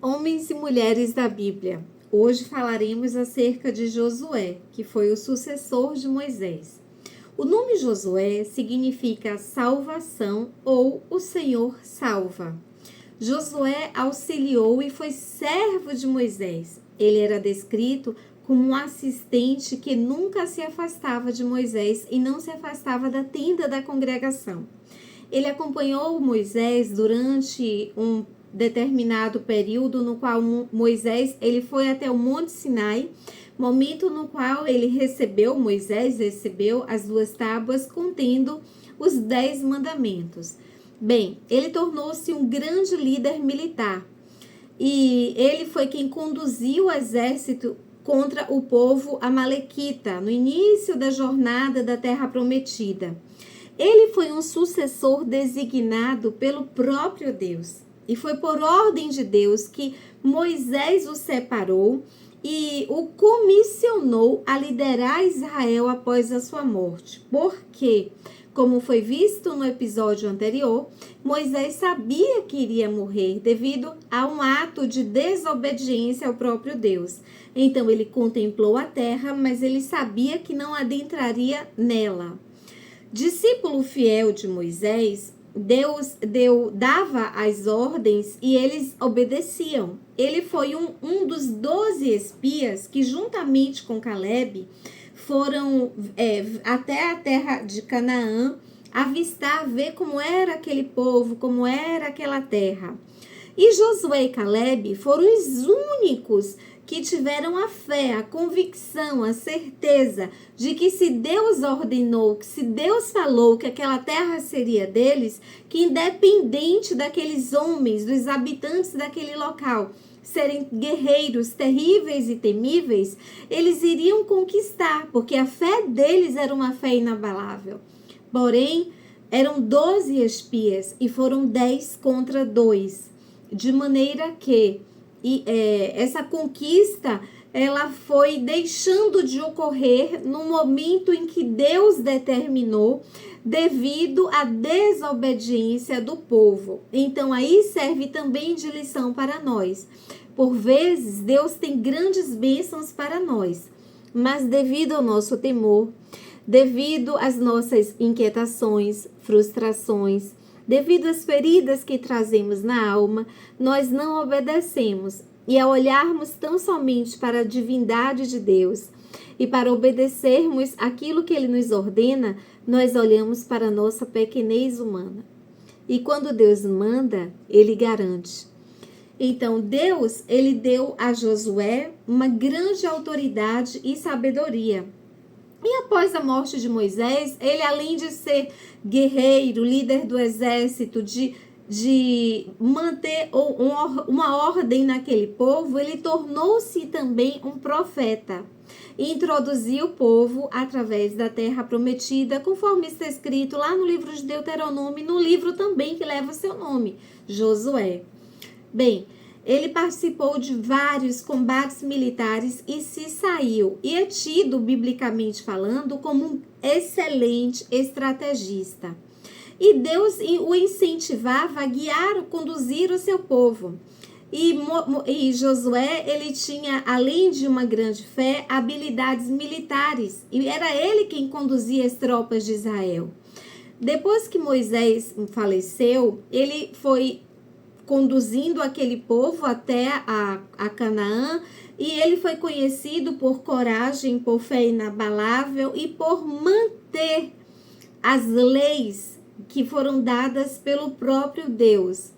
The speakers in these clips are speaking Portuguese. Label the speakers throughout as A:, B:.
A: Homens e mulheres da Bíblia. Hoje falaremos acerca de Josué, que foi o sucessor de Moisés. O nome Josué significa salvação ou o Senhor salva. Josué auxiliou e foi servo de Moisés. Ele era descrito como um assistente que nunca se afastava de Moisés e não se afastava da tenda da congregação. Ele acompanhou Moisés durante um determinado período no qual Moisés ele foi até o Monte Sinai, momento no qual Moisés recebeu as 2 tábuas contendo os 10 mandamentos. Bem, ele tornou-se um grande líder militar e ele foi quem conduziu o exército contra o povo amalequita no início da jornada da Terra Prometida. Ele foi um sucessor designado pelo próprio Deus. E foi por ordem de Deus que Moisés o separou e o comissionou a liderar Israel após a sua morte. Porque, como foi visto no episódio anterior, Moisés sabia que iria morrer devido a um ato de desobediência ao próprio Deus. Então ele contemplou a terra, mas ele sabia que não adentraria nela. Discípulo fiel de Moisés, Deus dava as ordens e eles obedeciam. Ele foi um dos 12 espias que, juntamente com Caleb, foram até a terra de Canaã avistar, ver como era aquele povo, como era aquela terra. E Josué e Caleb foram os únicos que tiveram a fé, a convicção, a certeza de que se Deus ordenou, que se Deus falou que aquela terra seria deles, que independente daqueles homens, dos habitantes daquele local, serem guerreiros terríveis e temíveis, eles iriam conquistar, porque a fé deles era uma fé inabalável. Porém, eram 12 espias e foram 10 contra 2, de maneira que essa conquista ela foi deixando de ocorrer no momento em que Deus determinou, devido à desobediência do povo. Então aí serve também de lição para nós. Por vezes Deus tem grandes bênçãos para nós, mas devido ao nosso temor, devido às nossas inquietações, frustrações, devido às feridas que trazemos na alma, nós não obedecemos. E ao olharmos tão somente para a divindade de Deus e para obedecermos aquilo que Ele nos ordena, nós olhamos para a nossa pequenez humana. E quando Deus manda, Ele garante. Então Deus, Ele deu a Josué uma grande autoridade e sabedoria. E após a morte de Moisés, ele, além de ser guerreiro, líder do exército, de manter uma ordem naquele povo, ele tornou-se também um profeta. E introduziu o povo através da terra prometida, conforme está escrito lá no livro de Deuteronômio, no livro também que leva seu nome, Josué. Bem, ele participou de vários combates militares e se saiu, e é tido, biblicamente falando, como um excelente estrategista. E Deus o incentivava a guiar, conduzir o seu povo. E Josué, ele tinha, além de uma grande fé, habilidades militares, e era ele quem conduzia as tropas de Israel. Depois que Moisés faleceu, ele foi conduzindo aquele povo até a Canaã, e ele foi conhecido por coragem, por fé inabalável e por manter as leis que foram dadas pelo próprio Deus.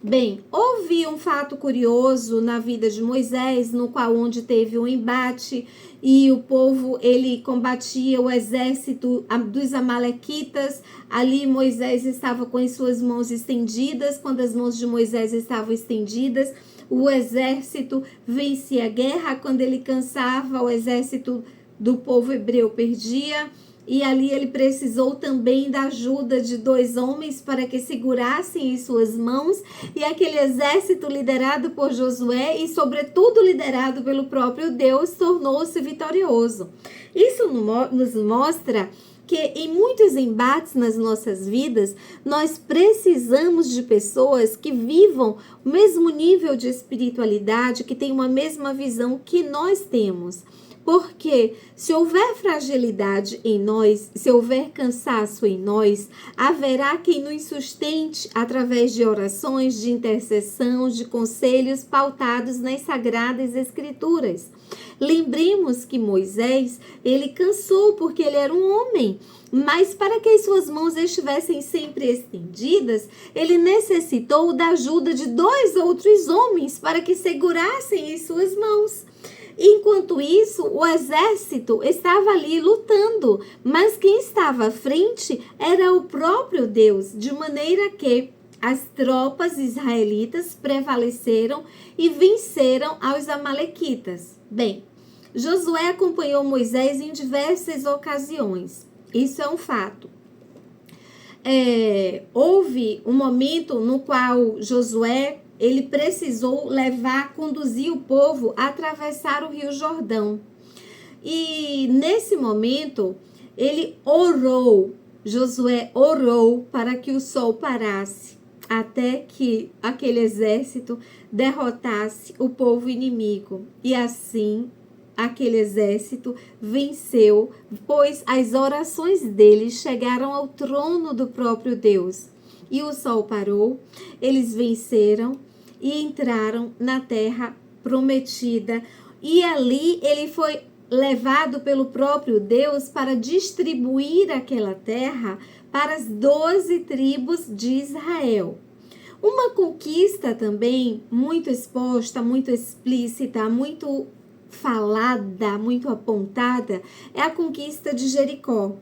A: Bem, houve um fato curioso na vida de Moisés, no qual onde teve um embate e o povo, ele combatia o exército dos amalequitas. Ali Moisés estava com as suas mãos estendidas. Quando as mãos de Moisés estavam estendidas, o exército vencia a guerra. Quando ele cansava, o exército do povo hebreu perdia. E ali ele precisou também da ajuda de 2 homens para que segurassem em suas mãos, e aquele exército liderado por Josué e sobretudo liderado pelo próprio Deus tornou-se vitorioso. Isso nos mostra que em muitos embates nas nossas vidas, nós precisamos de pessoas que vivam o mesmo nível de espiritualidade, que tenham a mesma visão que nós temos. Porque se houver fragilidade em nós, se houver cansaço em nós, haverá quem nos sustente através de orações, de intercessão, de conselhos pautados nas Sagradas Escrituras. Lembremos que Moisés, ele cansou porque ele era um homem, mas para que as suas mãos estivessem sempre estendidas, ele necessitou da ajuda de 2 outros homens para que segurassem as suas mãos. Enquanto isso, o exército estava ali lutando, mas quem estava à frente era o próprio Deus, de maneira que as tropas israelitas prevaleceram e venceram aos amalequitas. Bem, Josué acompanhou Moisés em diversas ocasiões. Isso é um fato. Houve um momento no qual Josué ele precisou conduzir o povo a atravessar o Rio Jordão. E nesse momento, Josué orou para que o sol parasse, até que aquele exército derrotasse o povo inimigo. E assim, aquele exército venceu, pois as orações deles chegaram ao trono do próprio Deus. E o sol parou, eles venceram e entraram na terra prometida. E ali ele foi levado pelo próprio Deus para distribuir aquela terra para as 12 tribos de Israel. Uma conquista também muito exposta, muito explícita, muito falada, muito apontada, é a conquista de Jericó,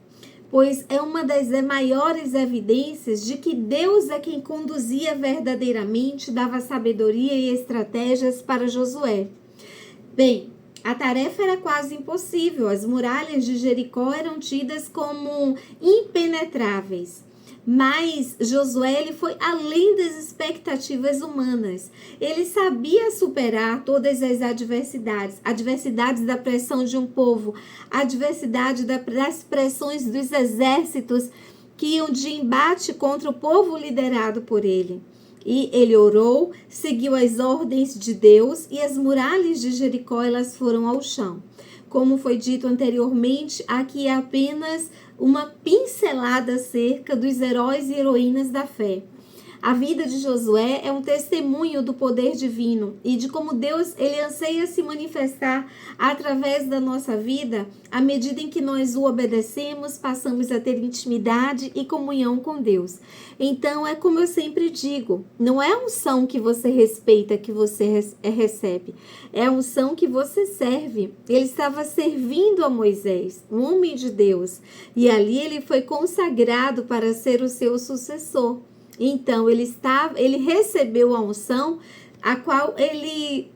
A: pois é uma das maiores evidências de que Deus é quem conduzia verdadeiramente, dava sabedoria e estratégias para Josué. Bem, a tarefa era quase impossível, as muralhas de Jericó eram tidas como impenetráveis. Mas Josué ele foi além das expectativas humanas. Ele sabia superar todas as adversidades da pressão de um povo, adversidade das pressões dos exércitos que iam de embate contra o povo liderado por ele. E ele orou, seguiu as ordens de Deus e as muralhas de Jericó elas foram ao chão. Como foi dito anteriormente, aqui é apenas uma pincelada acerca dos heróis e heroínas da fé. A vida de Josué é um testemunho do poder divino e de como Deus ele anseia se manifestar através da nossa vida à medida em que nós o obedecemos, passamos a ter intimidade e comunhão com Deus. Então, é como eu sempre digo, não é a unção que você respeita que você recebe, é a unção que você serve. Ele estava servindo a Moisés, um homem de Deus, e ali ele foi consagrado para ser o seu sucessor. Então, ele recebeu a unção a qual ele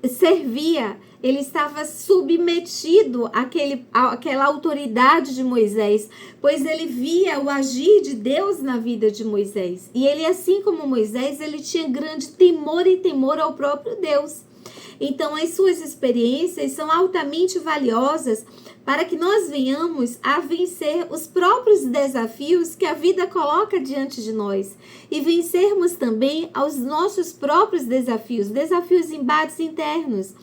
A: servia, ele estava submetido àquela autoridade de Moisés, pois ele via o agir de Deus na vida de Moisés. E ele, assim como Moisés, ele tinha grande temor ao próprio Deus. Então, as suas experiências são altamente valiosas para que nós venhamos a vencer os próprios desafios que a vida coloca diante de nós e vencermos também aos nossos próprios desafios embates internos.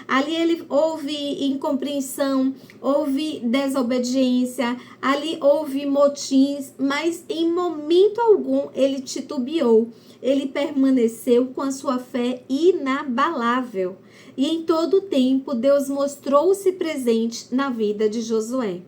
A: Ali houve incompreensão, houve desobediência, ali houve motins, mas em momento algum ele titubeou. Ele permaneceu com a sua fé inabalável. E em todo o tempo, Deus mostrou-se presente na vida de Josué.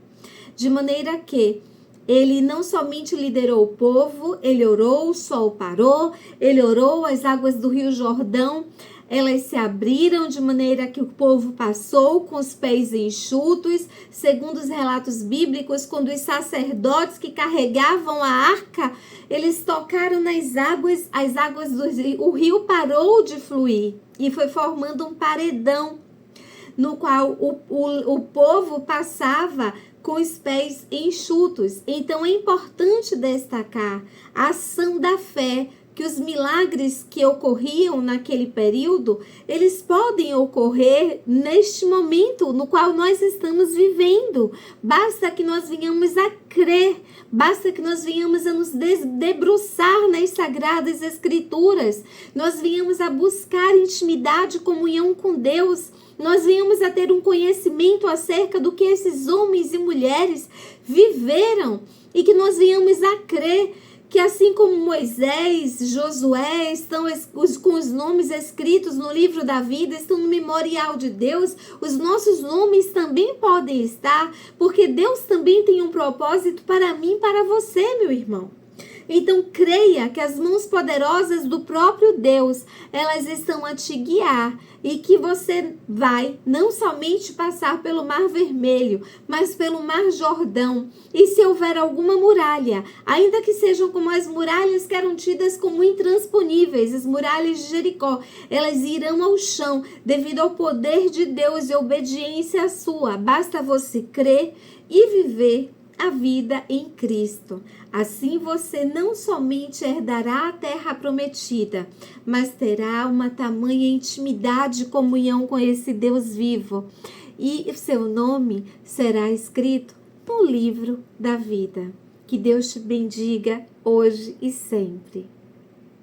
A: De maneira que ele não somente liderou o povo, ele orou, o sol parou, ele orou, as águas do Rio Jordão, elas se abriram de maneira que o povo passou com os pés enxutos. Segundo os relatos bíblicos, quando os sacerdotes que carregavam a arca, eles tocaram nas águas, as águas do rio, o rio parou de fluir e foi formando um paredão no qual o povo passava com os pés enxutos. Então é importante destacar a ação da fé que os milagres que ocorriam naquele período, eles podem ocorrer neste momento no qual nós estamos vivendo. Basta que nós venhamos a crer, basta que nós venhamos a nos debruçar nas Sagradas Escrituras, nós venhamos a buscar intimidade, comunhão com Deus, nós venhamos a ter um conhecimento acerca do que esses homens e mulheres viveram e que nós venhamos a crer que assim como Moisés, Josué estão com os nomes escritos no livro da vida, estão no memorial de Deus, os nossos nomes também podem estar, porque Deus também tem um propósito para mim e para você, meu irmão. Então creia que as mãos poderosas do próprio Deus, elas estão a te guiar e que você vai não somente passar pelo Mar Vermelho, mas pelo Mar Jordão. E se houver alguma muralha, ainda que sejam como as muralhas que eram tidas como intransponíveis, as muralhas de Jericó, elas irão ao chão devido ao poder de Deus e obediência sua. Basta você crer e viver a vida em Cristo. Assim você não somente herdará a terra prometida, mas terá uma tamanha intimidade e comunhão com esse Deus vivo. E seu nome será escrito no livro da vida. Que Deus te bendiga hoje e sempre.